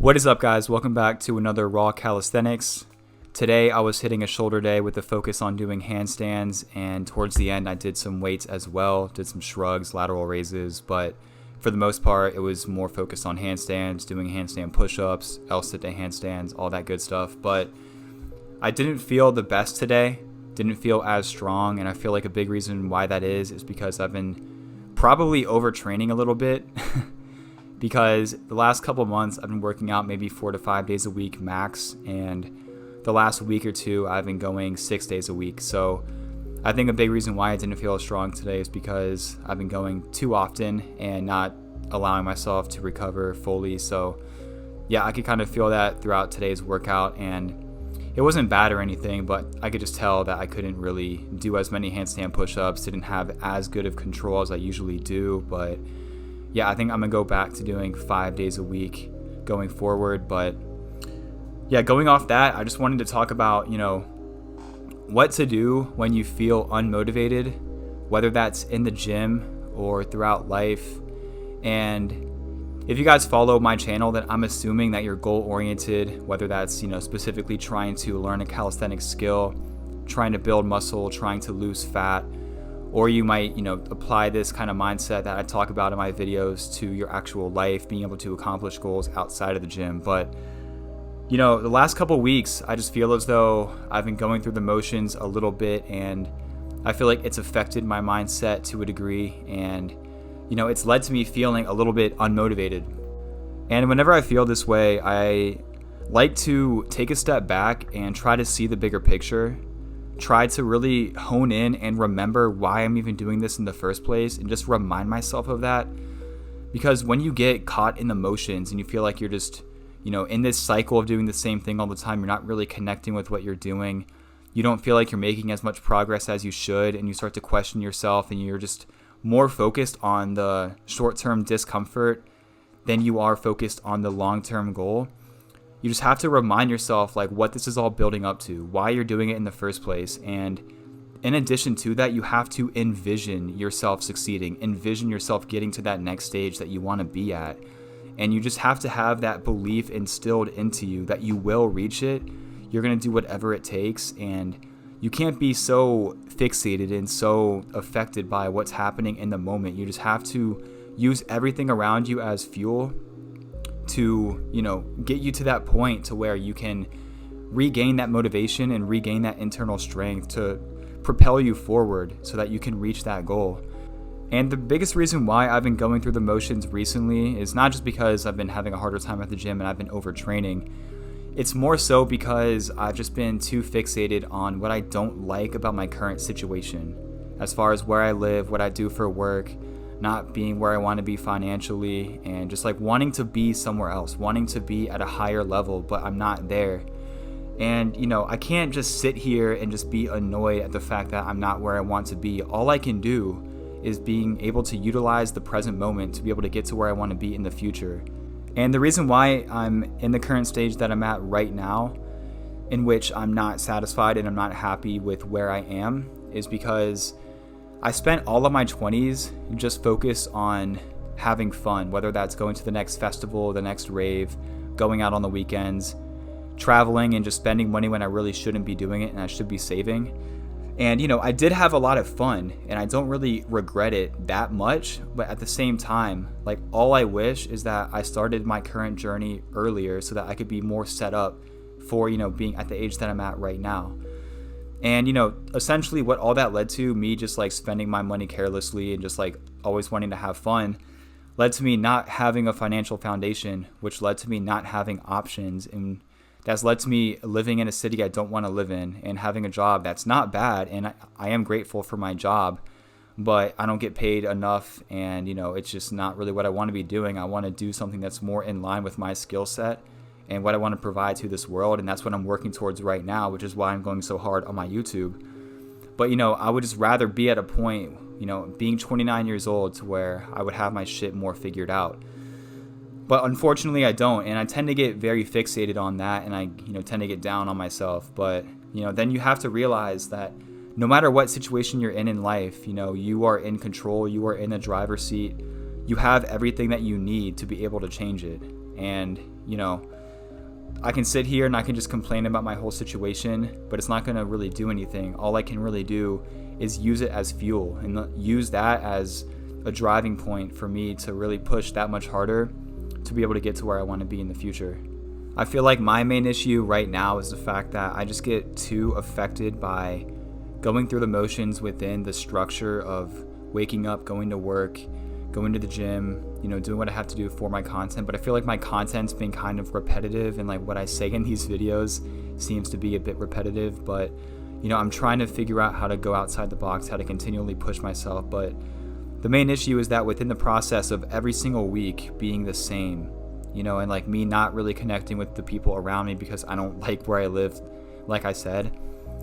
What is up, guys? Welcome back to another Raw Calisthenics. Today I was hitting a shoulder day with a focus on doing handstands, and towards the end I did some weights as well, did some shrugs, lateral raises, but for the most part it was more focused on handstands, doing handstand push-ups, L-sit-day handstands, all that good stuff. But I didn't feel the best today, didn't feel as strong, and I feel like a big reason why that is because I've been probably overtraining a little bit. Because the last couple of months I've been working out maybe 4 to 5 days a week max, and the last week or two I've been going 6 days a week. So I think a big reason why I didn't feel as strong today is because I've been going too often and not allowing myself to recover fully. So yeah, I could kind of feel that throughout today's workout, and it wasn't bad or anything, but I could just tell that I couldn't really do as many handstand push-ups, didn't have as good of control as I usually do. But yeah, I think I'm going to go back to doing 5 days a week going forward. But yeah, going off that, I just wanted to talk about, what to do when you feel unmotivated, whether that's in the gym or throughout life. And if you guys follow my channel, then I'm assuming that you're goal-oriented, whether that's, specifically trying to learn a calisthenics skill, trying to build muscle, trying to lose fat. Or you might, apply this kind of mindset that I talk about in my videos to your actual life, being able to accomplish goals outside of the gym. But, the last couple weeks, I just feel as though I've been going through the motions a little bit, and I feel like it's affected my mindset to a degree. And, it's led to me feeling a little bit unmotivated. And whenever I feel this way, I like to take a step back and try to see the bigger picture. Try to really hone in and remember why I'm even doing this in the first place, and just remind myself of that. Because when you get caught in the motions and you feel like you're just, in this cycle of doing the same thing all the time, you're not really connecting with what you're doing. You don't feel like you're making as much progress as you should, and you start to question yourself, and you're just more focused on the short-term discomfort than you are focused on the long-term goal. You just have to remind yourself what this is all building up to, why you're doing it in the first place. And in addition to that, you have to envision yourself succeeding, envision yourself getting to that next stage that you want to be at. And you just have to have that belief instilled into you that you will reach it. You're going to do whatever it takes, and you can't be so fixated and so affected by what's happening in the moment. You just have to use everything around you as fuel to, get you to that point to where you can regain that motivation and regain that internal strength to propel you forward so that you can reach that goal. And the biggest reason why I've been going through the motions recently is not just because I've been having a harder time at the gym and I've been overtraining. It's more so because I've just been too fixated on what I don't like about my current situation, as far as where I live, what I do for work, not being where I want to be financially, and just wanting to be somewhere else, wanting to be at a higher level, but I'm not there. And, I can't just sit here and just be annoyed at the fact that I'm not where I want to be. All I can do is being able to utilize the present moment to be able to get to where I want to be in the future. And the reason why I'm in the current stage that I'm at right now, in which I'm not satisfied and I'm not happy with where I am, is because I spent all of my 20s just focused on having fun, whether that's going to the next festival, the next rave, going out on the weekends, traveling, and just spending money when I really shouldn't be doing it and I should be saving. And, I did have a lot of fun, and I don't really regret it that much. But at the same time, all I wish is that I started my current journey earlier so that I could be more set up for, being at the age that I'm at right now. And, essentially what all that led to, me just spending my money carelessly and just always wanting to have fun, led to me not having a financial foundation, which led to me not having options. And that's led to me living in a city I don't want to live in and having a job that's not bad. And I am grateful for my job, but I don't get paid enough. And, it's just not really what I want to be doing. I want to do something that's more in line with my skill set and what I want to provide to this world. And that's what I'm working towards right now, which is why I'm going so hard on my YouTube. But, I would just rather be at a point, being 29 years old, to where I would have my shit more figured out. But unfortunately I don't, and I tend to get very fixated on that, and I tend to get down on myself. But then you have to realize that no matter what situation you're in life, you are in control, you are in the driver's seat, you have everything that you need to be able to change it. And I can sit here and I can just complain about my whole situation, but it's not going to really do anything. All I can really do is use it as fuel and use that as a driving point for me to really push that much harder to be able to get to where I want to be in the future. I feel like my main issue right now is the fact that I just get too affected by going through the motions within the structure of waking up, going to work, going to the gym, doing what I have to do for my content. But I feel like my content's been kind of repetitive, and like what I say in these videos seems to be a bit repetitive. But I'm trying to figure out how to go outside the box, how to continually push myself. But the main issue is that within the process of every single week being the same, and like me not really connecting with the people around me because I don't like where I live, like I said.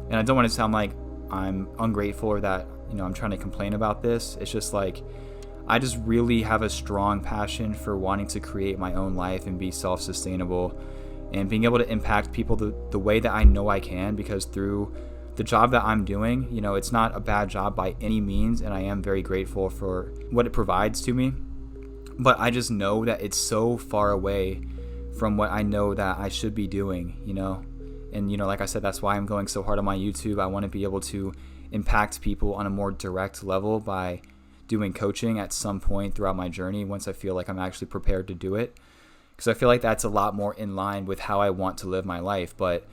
And I don't want to sound like I'm ungrateful or that, I'm trying to complain about this. It's just like, I just really have a strong passion for wanting to create my own life and be self-sustainable and being able to impact people the way that I know I can, because through the job that I'm doing, it's not a bad job by any means, and I am very grateful for what it provides to me. But I just know that it's so far away from what I know that I should be doing, And, like I said, that's why I'm going so hard on my YouTube. I want to be able to impact people on a more direct level by doing coaching at some point throughout my journey once I feel like I'm actually prepared to do it. Because I feel like that's a lot more in line with how I want to live my life. But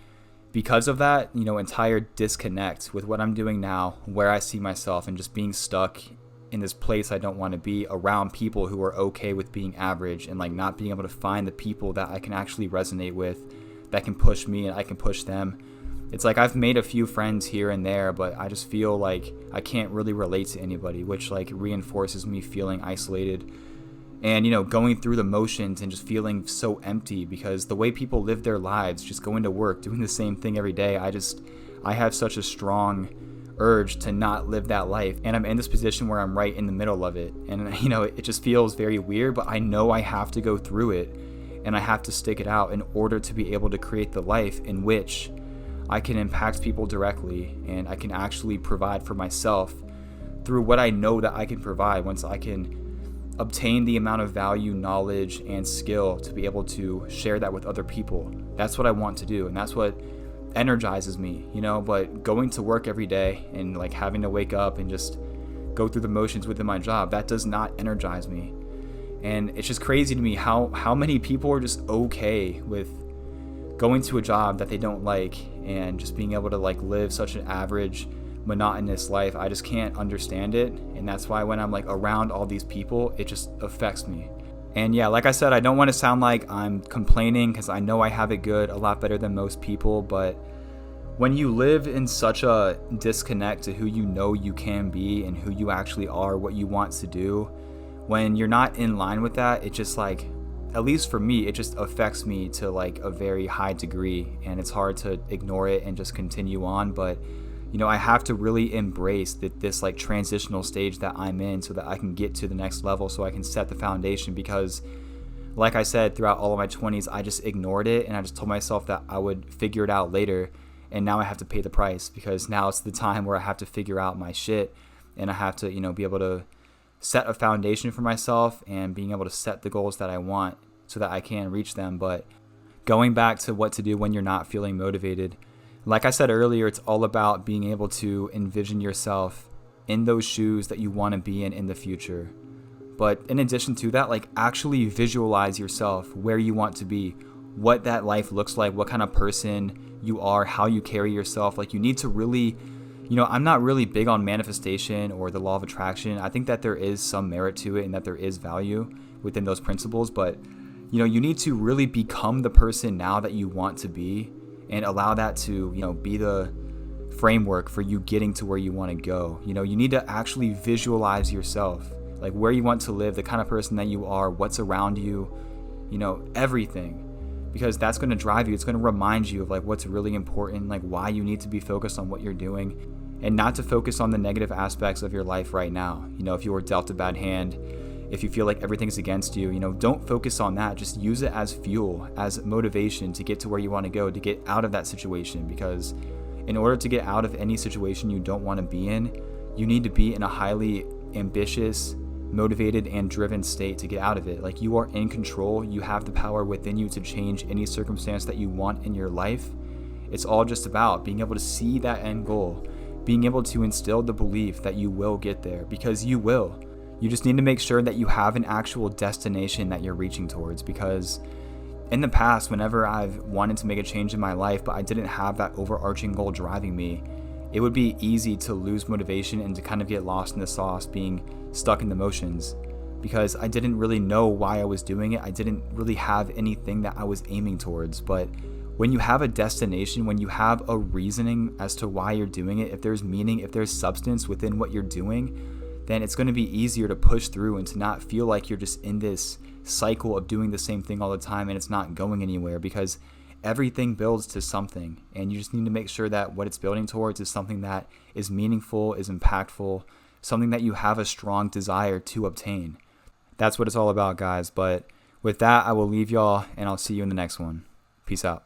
because of that, entire disconnect with what I'm doing now, where I see myself, and just being stuck in this place I don't want to be around people who are okay with being average, and like not being able to find the people that I can actually resonate with, that can push me and I can push them. It's like I've made a few friends here and there, but I just feel like I can't really relate to anybody, which like reinforces me feeling isolated and, going through the motions and just feeling so empty, because the way people live their lives, just going to work, doing the same thing every day, I have such a strong urge to not live that life. And I'm in this position where I'm right in the middle of it. And, it just feels very weird, but I know I have to go through it and I have to stick it out in order to be able to create the life in which I can impact people directly, and I can actually provide for myself through what I know that I can provide once I can obtain the amount of value, knowledge, and skill to be able to share that with other people. That's what I want to do, and that's what energizes me, but going to work every day and like having to wake up and just go through the motions within my job, that does not energize me. And it's just crazy to me how many people are just okay with going to a job that they don't like and just being able to like live such an average, monotonous life. I just can't understand it. And that's why when I'm like around all these people, it just affects me. And yeah, like I said, I don't want to sound like I'm complaining, because I know I have it good, a lot better than most people. But when you live in such a disconnect to who you can be and who you actually are, what you want to do, when you're not in line with that, it just like, at least for me, it just affects me to like a very high degree, and it's hard to ignore it and just continue on. But I have to really embrace this like transitional stage that I'm in, so that I can get to the next level, so I can set the foundation. Because like I said, throughout all of my 20s, I just ignored it, and I just told myself that I would figure it out later. And now I have to pay the price, because now it's the time where I have to figure out my shit, and I have to be able to set a foundation for myself and being able to set the goals that I want so that I can reach them. But going back to what to do when you're not feeling motivated, like I said earlier, it's all about being able to envision yourself in those shoes that you want to be in the future. But in addition to that, like actually visualize yourself where you want to be, what that life looks like, what kind of person you are, how you carry yourself. Like you need to really, I'm not really big on manifestation or the law of attraction. I think that there is some merit to it and that there is value within those principles, but you need to really become the person now that you want to be, and allow that to, be the framework for you getting to where you want to go. You need to actually visualize yourself, like where you want to live, the kind of person that you are, what's around you, everything. Because that's going to drive you. It's going to remind you of like what's really important, like why you need to be focused on what you're doing, and not to focus on the negative aspects of your life right now. If you were dealt a bad hand, if you feel like everything's against you, don't focus on that. Just use it as fuel, as motivation to get to where you want to go, to get out of that situation. Because in order to get out of any situation you don't want to be in, you need to be in a highly ambitious motivated and driven state to get out of it. Like, you are in control. You have the power within you to change any circumstance that you want in your life. It's all just about being able to see that end goal, being able to instill the belief that you will get there, because you will. You just need to make sure that you have an actual destination that you're reaching towards, because in the past, whenever I've wanted to make a change in my life, but I didn't have that overarching goal driving me, it would be easy to lose motivation and to kind of get lost in the sauce, being stuck in the motions, because I didn't really know why I was doing it. I didn't really have anything that I was aiming towards. But when you have a destination, when you have a reasoning as to why you're doing it, if there's meaning, if there's substance within what you're doing, then it's going to be easier to push through and to not feel like you're just in this cycle of doing the same thing all the time and it's not going anywhere, because everything builds to something, and you just need to make sure that what it's building towards is something that is meaningful, is impactful, something that you have a strong desire to obtain. That's what it's all about, guys. But with that, I will leave y'all, and I'll see you in the next one. Peace out.